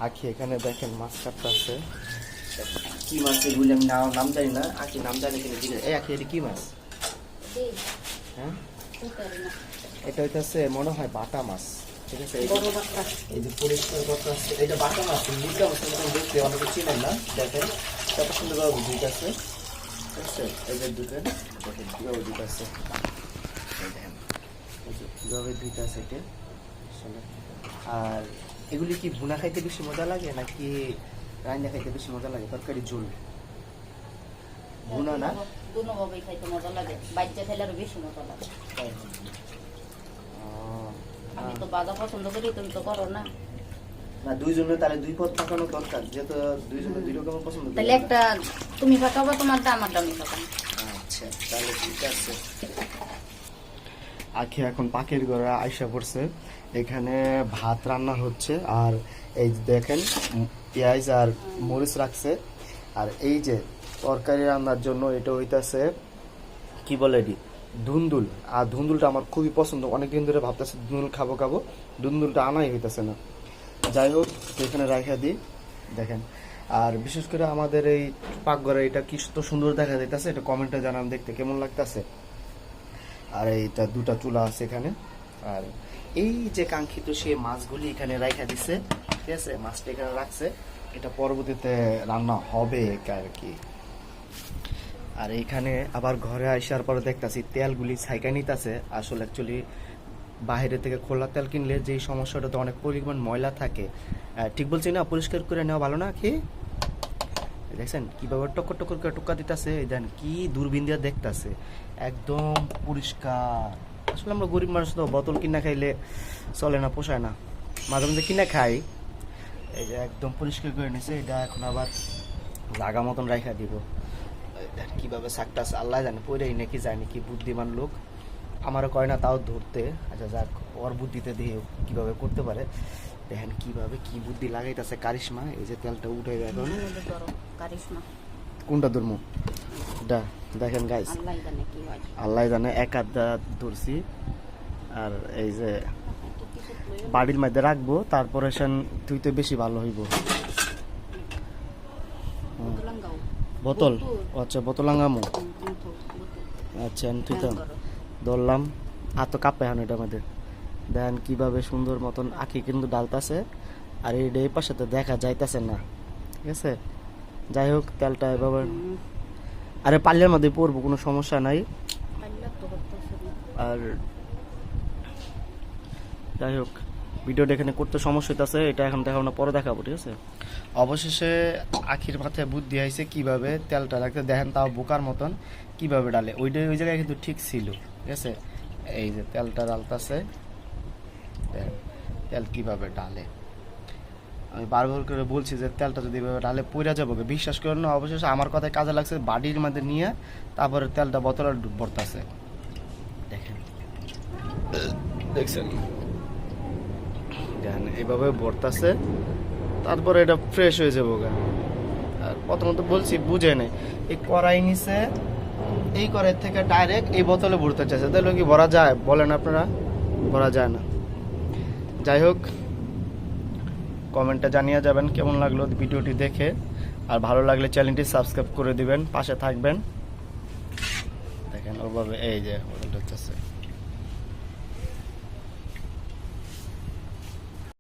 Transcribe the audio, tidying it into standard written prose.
আখি এখানে দেখেন মাছ কাটতেছে। কি মাছ এগুলি আমি নাম জানি না, আখি নাম জানি কিনা জিজ্ঞেস। এই আখি এটা কি মাছ? হ্যাঁ এটা হইতেছে মনে হয় বাটা মাছ, ঠিক আছে। এই যে পরিষ্কার করতে আসছে, এটা বাটা মাছ, লিটা মাছের মতন দেখতে, অনেকে চিনেন না। দেখেন কত সুন্দরভাবে ধুইতেছে, ঠিক আছে। এই যে দেখেন কীভাবে ধুইতেছে, দেখেন এই যে কীভাবে ধুইতেছে এটা আসলে। আর এগুলি কি ভুনা খাইতে বেশি মজা লাগে নাকি রান্না খাইতে বেশি মজা লাগে? তরকারি ঝোল ভুনা না দুনোভাবেই খাইতে মজা লাগে, বাইচা খাইলে আরো বেশি মজা লাগে। আমি তো বাজা পছন্দ করি, তুমি তো করো না। না দুইজনে তাহলে দুই পদ পাকানো দরকার, যেহেতু দুইজনে দুই রকম পছন্দ করি। তাহলে একটা তুমি পাকাবা, তোমারটা আমারটা আমি পাকাবো। আচ্ছা তাহলে ঠিক আছে। আখি এখন পাখির ঘরে আইসা পড়ছে, এখানে ভাত রান্না হচ্ছে। আর এই যে দেখেন পেঁয়াজ আর মরিচ রাখছে। আর এই যে তরকারি রান্নার জন্য এটা হইতাছে কি বলে এটি ধুন্দুল। আর ধুন্দুলটা আমার খুবই পছন্দ, অনেকদিন ধরে ভাবতেছে ধুন্দুল খাবো, ধুন্দুলটা আনাই হইতেছে না। যাই হোক এখানে রাখা দিই, দেখেন। আর বিশেষ করে আমাদের এই পাকঘরে এটা কি তো সুন্দর দেখা যাইতেছে, এটা কমেন্টে জানান দেখতে কেমন লাগতেছে। আর এইটা দুটা চুলা আছে এখানে। আর এই যে কাঙ্ক্ষিত সে মাছগুলি এখানে রাখা দিছে, ঠিক আছে। মাছটা এখানে রাখছে, এটা পরবর্তীতে রান্না হবে আর কি। আর এইখানে আবার ঘরে আসার পরে দেখতেছি তেলগুলি ছাইকা নিতেছে। আসলে অ্যাকচুয়ালি বাইরে থেকে খোলা তেল কিনলে যেই সমস্যাটাতে অনেক পরিমাণ ময়লা থাকে, ঠিক বলছি না? পরিষ্কার করে নেওয়া ভালো না কি? দেখছেন কিভাবে টক্কর টক্কর করে টোকা দিতেছে, দেন কি দূরবীন দিয়ে দেখতেছে, একদম পরিষ্কার। আসলে আমরা গরিব মানুষ তো, বোতল কিনা খাইলে চলে না, পোষায় না, মাঝে মাঝে কিনা খাই। এই যে একদম পরিষ্কার করে নিছে, এটা এখন আবার জাগা মতন রাখা দিব। কিভাবে শাকটাছে আল্লাহ জানে, পড়েই নাকি যায় নাকি, বুদ্ধিমান লোক আমারও কয় না তাও ধরতে। আচ্ছা যাক, ওর বুদ্ধিতে দিয়ে কিভাবে করতে পারে, দেখেন কিভাবে কি বুদ্ধি লাগাইতেছে কারিশমা। এই যে তেলটা উঠে গেল, কোনটা ধরবো এটা দেখেন গাইস, আল্লাহ জানে। এক হাত ধরছি। আর এই যে বাড়ির মধ্যে রাখবো, তারপরে সেন তুই তো বেশি ভালো হইব। বোতল, আচ্ছা বোতল আঙামো, আচ্ছা তুই তো ধরলাম। আর তো কাপে হান এটা আমাদের, দেখেন কিভাবে সুন্দর মতন আখি কিন্তু ডালতাছে। আর এই পাশে তো দেখা যাইতাছে না, ঠিক আছে। যাই হোক তেলটা এভাবে, আরে পাল্লের মধ্যে পড়বো, কোনো সমস্যা নাই। আর যাই হোক ভিডিওটা এখানে করতে সমস্যা হইতেছে, এটা এখন দেখাবো না, পরে দেখাবো, ঠিক আছে। অবশেষে আখির মাথায় বুদ্ধি আইছে কিভাবে তেলটা রাখতে, দেখেন তাও বোকার মতন কিভাবে ডালে। ওই জায়গায় কিন্তু ঠিক ছিল, ঠিক আছে। এই যে তেলটা ডালতাছে, দেখেন তেল কিভাবে ডালে। আমি বারবার করে বলছি যে তেলটা যদি এভাবে ডালে পড়ে যাবো, বিশ্বাস করেন না। অবশেষে আমার কথায় কাজে লাগছে, বাড়ির মধ্যে নিয়ে তারপরে তেলটা বোতলে ভরতাছে, দেখেন দেখছেন, দেখেন এইভাবে ভরতাছে, তারপরে এটা ফ্রেশ হয়ে যাবো। আর প্রথমত বলছি বুঝে নেই, এই কড়াই নিচে, এই কড়াই থেকে ডাইরেক্ট এই বোতলে ভরতে চাইছে, তাহলে কি ভরা যায় বলেন আপনারা? ভরা যায় না। যাই হোক কমেন্টে জানিয়ে যাবেন কেমন লাগলো ভিডিওটি দেখে। আর ভালো লাগলে চ্যানেলটি সাবস্ক্রাইব করে দিবেন, পাশে থাকবেন। দেখেন ওভাবে এই যে বোতলটা হচ্ছে